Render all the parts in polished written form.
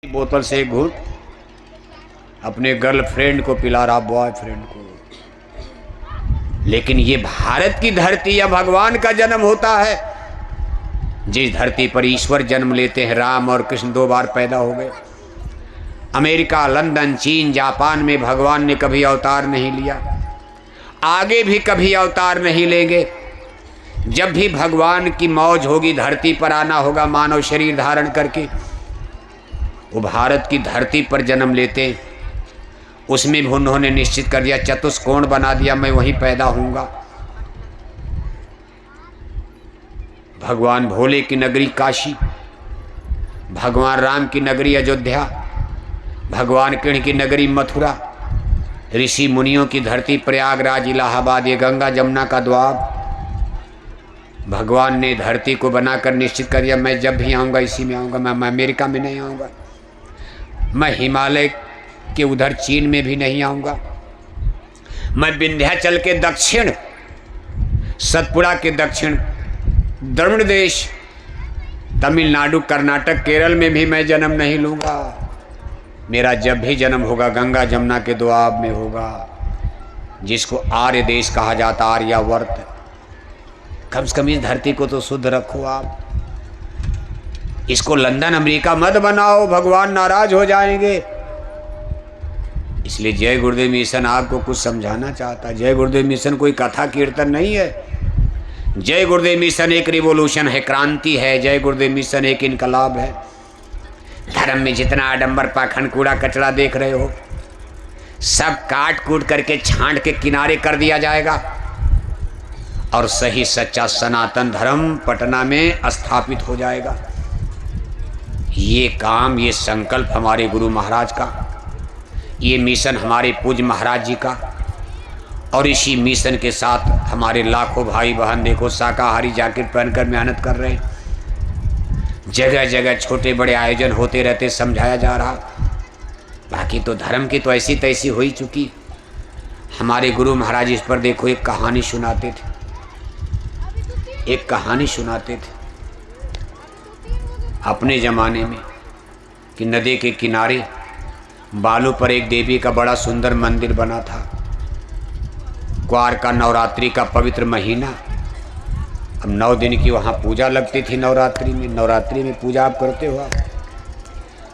बोतल से एक घूंट अपने गर्लफ्रेंड को पिला रहा, बॉयफ्रेंड को। लेकिन ये भारत की धरती या भगवान का जन्म होता है, जिस धरती पर ईश्वर जन्म लेते हैं। राम और कृष्ण 2 बार पैदा हो गए। अमेरिका, लंदन, चीन, जापान में भगवान ने कभी अवतार नहीं लिया, आगे भी कभी अवतार नहीं लेंगे। जब भी भगवान की मौज होगी, धरती पर आना होगा मानव शरीर धारण करके, वो भारत की धरती पर जन्म लेते हैं। उसमें भी उन्होंने निश्चित कर दिया, चतुष्कोण बना दिया, मैं वहीं पैदा होऊंगा। भगवान भोले की नगरी काशी, भगवान राम की नगरी अयोध्या, भगवान कृष्ण की नगरी मथुरा, ऋषि मुनियों की धरती प्रयागराज, इलाहाबाद, ये गंगा जमुना का द्वार। भगवान ने धरती को बनाकर निश्चित कर दिया, मैं जब भी आऊँगा इसी में आऊँगा। मैं अमेरिका में नहीं आऊँगा, मैं हिमालय के उधर चीन में भी नहीं आऊँगा, मैं विंध्याचल के दक्षिण, सतपुड़ा के दक्षिण, द्रविड़ देश, तमिलनाडु, कर्नाटक, केरल में भी मैं जन्म नहीं लूँगा। मेरा जब भी जन्म होगा गंगा जमुना के दोआब में होगा, जिसको आर्य देश कहा जाता, आर्यावर्त। कम से कम इस धरती को तो शुद्ध रखो आप, इसको लंदन अमेरिका मत बनाओ, भगवान नाराज हो जाएंगे। इसलिए जय गुरुदेव मिशन आपको कुछ समझाना चाहता है। जय गुरुदेव मिशन कोई कथा कीर्तन नहीं है। जय गुरुदेव मिशन एक रिवोल्यूशन है, क्रांति है। जय गुरुदेव मिशन एक इनकलाब है। धर्म में जितना आडंबर, पाखंड, कूड़ा कचरा देख रहे हो, सब काट कूट करके छांट के किनारे कर दिया जाएगा और सही सच्चा सनातन धर्म पटना में स्थापित हो जाएगा। ये काम, ये संकल्प हमारे गुरु महाराज का, ये मिशन हमारे पूज्य महाराज जी का, और इसी मिशन के साथ हमारे लाखों भाई बहन देखो शाकाहारी जैकेट पहनकर मेहनत कर रहे हैं। जगह जगह छोटे बड़े आयोजन होते रहते, समझाया जा रहा। बाकी तो धर्म की तो ऐसी तैसी हो ही चुकी। हमारे गुरु महाराज इस पर देखो एक कहानी सुनाते थे, एक कहानी सुनाते थे अपने ज़माने में कि नदी के किनारे बालू पर एक देवी का बड़ा सुंदर मंदिर बना था। क्वार का नवरात्रि का पवित्र महीना, अब 9 दिन की वहाँ पूजा लगती थी। नवरात्रि में पूजा आप करते हो आप।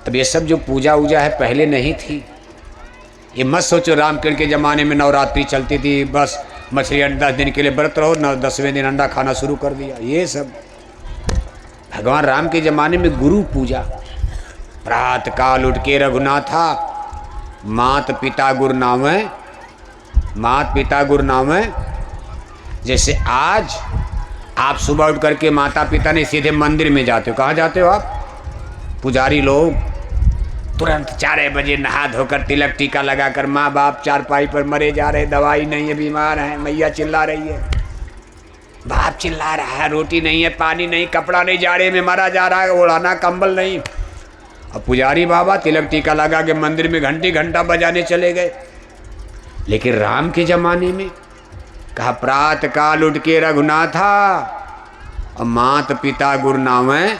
अब ये सब जो पूजा वूजा है पहले नहीं थी। ये मत सोचो रामकृष्ण के ज़माने में नवरात्रि चलती थी, बस मछली 10 दिन के लिए व्रत रहो, 10वें दिन अंडा खाना शुरू कर दिया। ये सब भगवान राम के ज़माने में गुरु पूजा। प्रात काल उठ के रघुनाथा, मात पिता गुरु नामै, मात पिता गुरु नामै। जैसे आज आप सुबह उठ करके माता पिता ने सीधे मंदिर में जाते हो। कहाँ जाते हो आप? पुजारी लोग तुरंत 4 बजे नहा धोकर तिलक टीका लगाकर, माँ बाप चारपाई पर मरे जा रहे, दवाई नहीं है, बीमार है, मैया चिल्ला रही है, बाप चिल्ला रहा है, रोटी नहीं है, पानी नहीं, कपड़ा नहीं, जाड़े में मरा जा रहा है, ओढ़ाना कंबल नहीं। अब पुजारी बाबा तिलक टीका लगा के मंदिर में घंटी घंटा बजाने चले गए। लेकिन राम के ज़माने में कहा प्रात काल उठ के रघुनाथा और मात पिता गुरु नामै।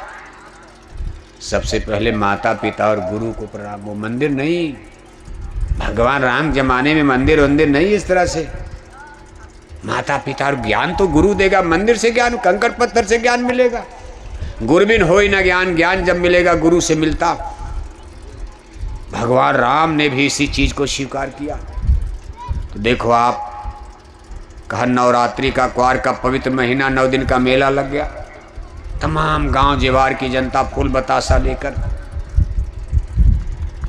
सबसे पहले माता पिता और गुरु को प्रणाम। वो मंदिर नहीं, भगवान राम जमाने में मंदिर वंदिर नहीं इस तरह से। माता पिता और ज्ञान तो गुरु देगा, मंदिर से ज्ञान, कंकड़ पत्थर से ज्ञान मिलेगा। गुरबिन हो ही ना ज्ञान, ज्ञान जब मिलेगा गुरु से मिलता। भगवान राम ने भी इसी चीज को स्वीकार किया। तो देखो आप, कहा नवरात्रि का क्वार का पवित्र महीना, 9 दिन का मेला लग गया। तमाम गांव जेवार की जनता फूल बतासा लेकर,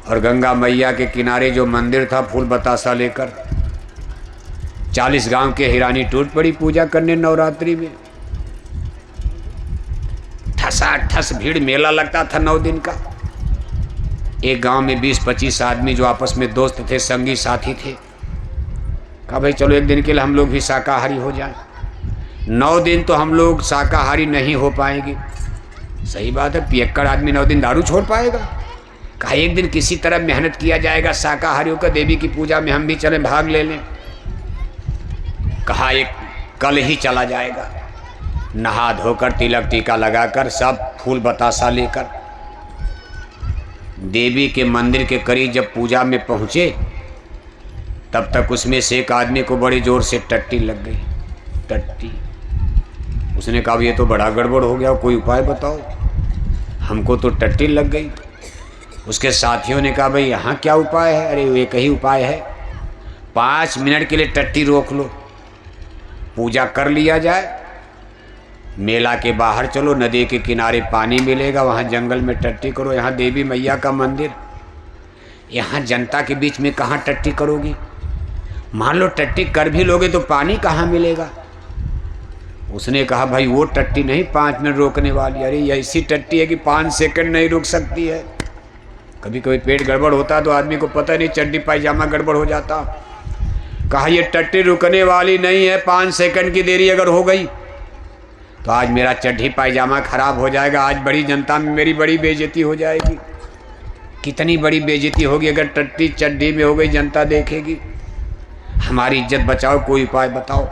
और गंगा मैया के किनारे जो मंदिर था फूल बतासा लेकर 40 गांव के हिरानी टूट पड़ी पूजा करने नवरात्रि में। ठसाठस भीड़, मेला लगता था 9 दिन का। एक गांव में 20-25 आदमी जो आपस में दोस्त थे, संगी साथी थे, कहा भाई चलो एक दिन के लिए हम लोग भी शाकाहारी हो जाएं। 9 दिन तो हम लोग शाकाहारी नहीं हो पाएंगे। सही बात है, पियक्कड़ आदमी 9 दिन दारू छोड़ पाएगा? कहा एक दिन किसी तरह मेहनत किया जाएगा शाकाहारियों का, देवी की पूजा में हम भी चलें, भाग ले लें। कहा एक कल ही चला जाएगा। नहा धोकर तिलक टीका लगाकर सब फूल बतासा लेकर देवी के मंदिर के करीब जब पूजा में पहुँचे तब तक उसमें से एक आदमी को बड़ी ज़ोर से टट्टी लग गई। टट्टी। उसने कहा ये तो बड़ा गड़बड़ हो गया, कोई उपाय बताओ, हमको तो टट्टी लग गई। उसके साथियों ने कहा भाई यहाँ क्या उपाय है? अरे एक ही उपाय है, 5 मिनट के लिए टट्टी रोक लो, पूजा कर लिया जाए, मेला के बाहर चलो, नदी के किनारे पानी मिलेगा, वहाँ जंगल में टट्टी करो। यहाँ देवी मैया का मंदिर, यहाँ जनता के बीच में कहाँ टट्टी करोगी? मान लो टट्टी कर भी लोगे तो पानी कहाँ मिलेगा? उसने कहा भाई वो टट्टी नहीं 5 मिनट रोकने वाली, अरे ये ऐसी टट्टी है कि 5 सेकंड नहीं रुक सकती है। कभी कभी पेट गड़बड़ होता तो आदमी को पता नहीं, चड्डी पायजामा गड़बड़ हो जाता। कहा ये टट्टी रुकने वाली नहीं है, 5 सेकंड की देरी अगर हो गई तो आज मेरा चड्डी पायजामा खराब हो जाएगा, आज बड़ी जनता में मेरी बड़ी बेइज्जती हो जाएगी। कितनी बड़ी बेइज्जती होगी अगर टट्टी चड्डी में हो गई, जनता देखेगी। हमारी इज्जत बचाओ, कोई उपाय बताओ।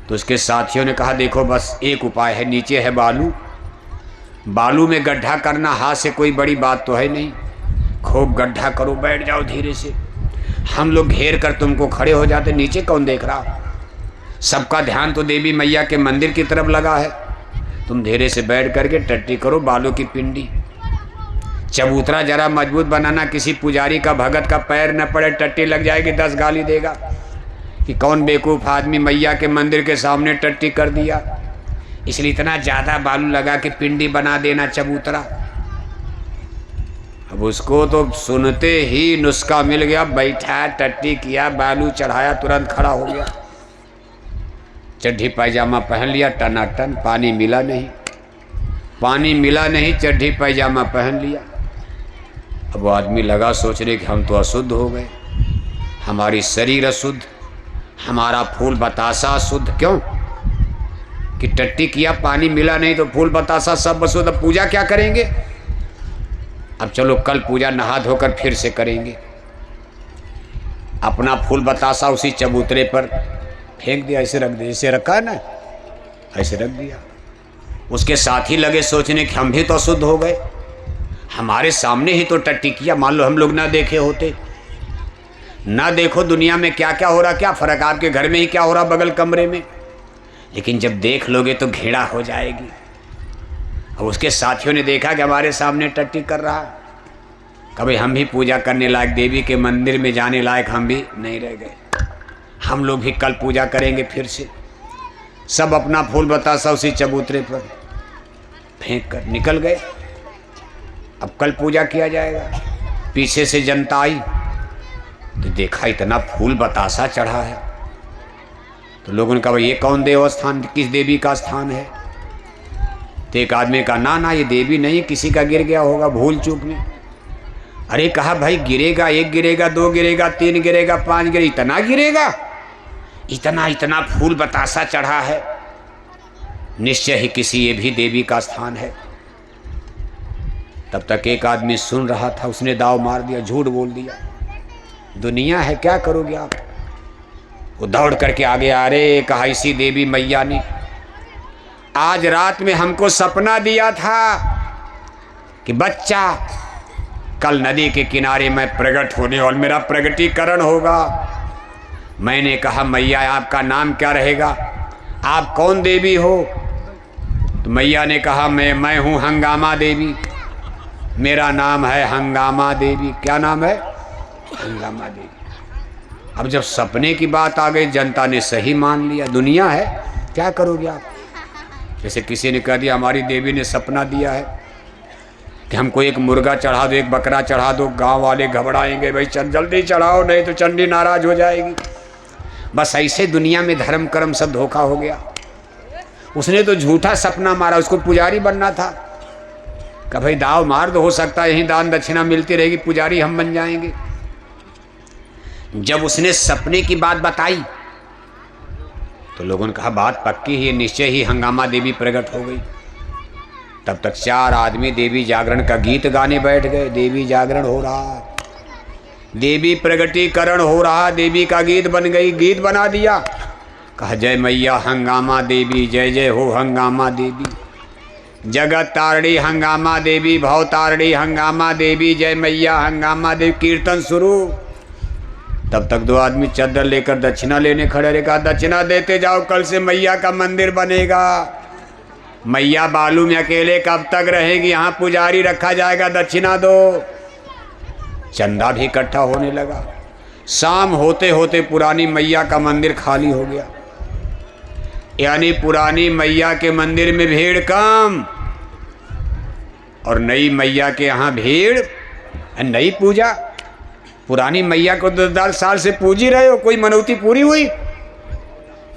तो उसके साथियों ने कहा देखो बस एक उपाय है, नीचे है बालू, बालू में गड्ढा करना, हाथ से कोई बड़ी बात तो है नहीं, खूब गड्ढा करो, बैठ जाओ धीरे से, हम लोग घेर कर तुमको खड़े हो जाते, नीचे कौन देख रहा? सबका ध्यान तो देवी मैया के मंदिर की तरफ लगा है। तुम धीरे से बैठ करके टट्टी करो, बालू की पिंडी। चबूतरा जरा मजबूत बनाना, किसी पुजारी का भगत का पैर न पड़े, टट्टी लग जाएगी 10 गाली देगा कि कौन बेवकूफ़ आदमी मैया के मंदिर के सामने टट्टी कर दिया। इसलिए इतना ज़्यादा बालू लगा के पिंडी बना देना चबूतरा। अब उसको तो सुनते ही नुस्खा मिल गया, बैठा टट्टी किया, बालू चढ़ाया, तुरंत खड़ा हो गया, चड्ढी पायजामा पहन लिया, टनाटन। पानी मिला नहीं, पानी मिला नहीं, चड्ढी पायजामा पहन लिया। अब वो आदमी लगा सोचने कि हम तो अशुद्ध हो गए, हमारी शरीर अशुद्ध, हमारा फूल बतासा अशुद्ध। क्यों कि टट्टी किया, पानी मिला नहीं तो फूल बतासा सब अशुद्ध। अब पूजा क्या करेंगे? अब चलो कल पूजा नहा धोकर फिर से करेंगे। अपना फूल बतासा उसी चबूतरे पर फेंक दिया, ऐसे रख दिया, ऐसे रखा है ना, ऐसे रख दिया। उसके साथ ही लगे सोचने कि हम भी तो अशुद्ध हो गए, हमारे सामने ही तो टट्टी किया। मान लो हम लोग ना देखे होते, ना देखो दुनिया में क्या क्या हो रहा, क्या फ़र्क, आपके घर में ही क्या हो रहा बगल कमरे में, लेकिन जब देख लोगे तो घृणा हो जाएगी। अब उसके साथियों ने देखा कि हमारे सामने टट्टी कर रहा, कभी हम भी पूजा करने लायक, देवी के मंदिर में जाने लायक हम भी नहीं रह गए, हम लोग भी कल पूजा करेंगे फिर से। सब अपना फूल बतासा उसी चबूतरे पर फेंक कर निकल गए। अब कल पूजा किया जाएगा। पीछे से जनता आई तो देखा इतना फूल बतासा चढ़ा है, तो लोगों ने कहा ये कौन देवस्थान, किस देवी का स्थान है? तो एक आदमी का ना ये देवी नहीं, किसी का गिर गया होगा भूल चूक में। अरे कहा भाई गिरेगा, 1 गिरेगा, 2 गिरेगा, 3 गिरेगा, 5 गिरेगा, इतना गिरेगा? इतना इतना फूल बतासा चढ़ा है, निश्चय ही किसी ये भी देवी का स्थान है। तब तक एक आदमी सुन रहा था, उसने दाव मार दिया, झूठ बोल दिया, दुनिया है क्या करोगे आप? वो दौड़ करके आगे आ रहे, कहा इसी देवी मैया ने आज रात में हमको सपना दिया था कि बच्चा कल नदी के किनारे मैं प्रकट होने और मेरा प्रगटीकरण होगा। मैंने कहा मैया आपका नाम क्या रहेगा, आप कौन देवी हो? तो मैया ने कहा मैं हूँ हंगामा देवी, मेरा नाम है हंगामा देवी। क्या नाम है? हंगामा देवी। अब जब सपने की बात आ गई, जनता ने सही मान लिया, दुनिया है क्या करोगे आप? जैसे किसी ने कह दिया हमारी देवी ने सपना दिया है कि हमको एक मुर्गा चढ़ा दो, एक बकरा चढ़ा दो, गांव वाले घबराएंगे, भाई चल जल्दी चढ़ाओ नहीं तो चंडी नाराज हो जाएगी। बस ऐसे दुनिया में धर्म कर्म सब धोखा हो गया। उसने तो झूठा सपना मारा, उसको पुजारी बनना था, कि भाई दाव मार दो, हो सकता है यहीं दान दक्षिणा मिलती रहेगी, पुजारी हम बन जाएंगे। जब उसने सपने की बात बताई तो लोगों ने कहा बात पक्की ही, निश्चय ही हंगामा देवी प्रकट हो गई। तब तक 4 आदमी देवी जागरण का गीत गाने बैठ गए। देवी जागरण हो रहा, देवी प्रगटीकरण हो रहा, देवी का गीत बन गई, गीत बना दिया। कहा जय मैया हंगामा देवी, जय जय हो हंगामा देवी। जगत तारणी हंगामा देवी, भव तारणी हंगामा देवी, जय मैया हंगामा देवी, कीर्तन शुरू। तब तक दो आदमी चादर लेकर दक्षिणा लेने खड़े रहे। कहा दक्षिणा देते जाओ, कल से मैया का मंदिर बनेगा। मैया बालू में अकेले कब तक रहेगी, यहाँ पुजारी रखा जाएगा, दक्षिणा दो। चंदा भी इकट्ठा होने लगा। शाम होते होते पुरानी मैया का मंदिर खाली हो गया, यानी पुरानी मैया के मंदिर में भीड़ कम और नई मैया के यहाँ भीड़। नई पूजा, पुरानी मैया को 10 साल से पूज ही रहे हो, कोई मनौती पूरी हुई?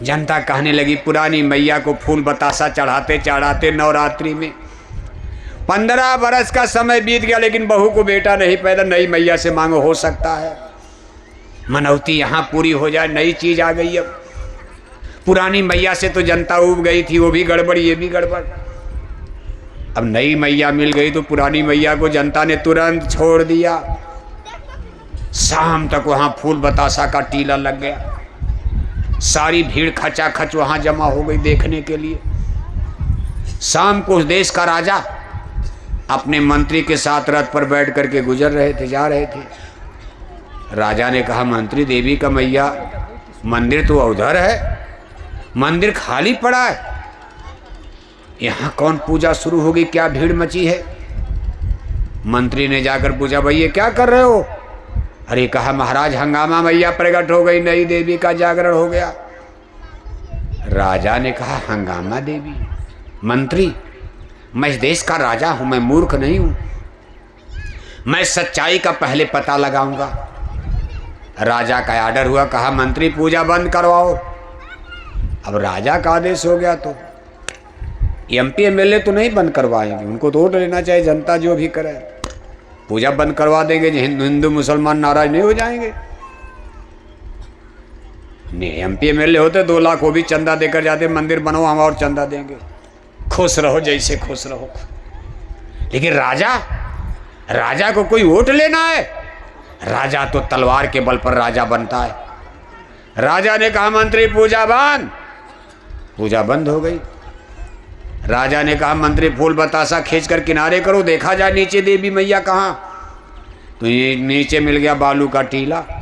जनता कहने लगी पुरानी मैया को फूल बतासा चढ़ाते चढ़ाते नवरात्रि में 15 बरस का समय बीत गया, लेकिन बहू को बेटा नहीं पैदा। नई मैया से मांगो, हो सकता है मनौती यहाँ पूरी हो जाए। नई चीज आ गई। अब पुरानी मैया से तो जनता उब गई थी, वो भी गड़बड़ ये भी गड़बड़। अब नई मैया मिल गई तो पुरानी मैया को जनता ने तुरंत छोड़ दिया। शाम तक वहाँ फूल बतासा का टीला लग गया। सारी भीड़ खचाखच वहाँ जमा हो गई देखने के लिए। शाम को उस देश का राजा अपने मंत्री के साथ रथ पर बैठ करके गुजर रहे थे, जा रहे थे। राजा ने कहा मंत्री देवी का मैया मंदिर तो उधर है, मंदिर खाली पड़ा है, यहाँ कौन पूजा शुरू होगी, क्या भीड़ मची है? मंत्री ने जाकर पूछा भाई ये क्या कर रहे हो? अरे कहा महाराज हंगामा मैया प्रकट हो गई, नई देवी का जागरण हो गया। राजा ने कहा हंगामा देवी? मंत्री मैं इस देश का राजा हूं, मैं मूर्ख नहीं हूं, मैं सच्चाई का पहले पता लगाऊंगा। राजा का आर्डर हुआ, कहा मंत्री पूजा बंद करवाओ। अब राजा का आदेश हो गया तो एमपी एमएलए तो नहीं बंद करवाएंगे, उनको तो वोट लेना चाहिए, जनता जो भी करे। पूजा बंद करवा देंगे, हिंदू मुसलमान नाराज नहीं हो जाएंगे? नहीं, एमपी एमएलए होते 2 लाख वो भी चंदा देकर जाते, मंदिर बनाओ हम और चंदा देंगे, खुश रहो जैसे खुश रहो। लेकिन राजा को कोई वोट लेना है? राजा तो तलवार के बल पर राजा बनता है। राजा ने कहा मंत्री पूजा बंद। पूजा बंद हो गई। राजा ने कहा मंत्री फूल बतासा खींचकर किनारे करो, देखा जाए नीचे देवी मैया कहाँ। तो ये नीचे मिल गया बालू का टीला।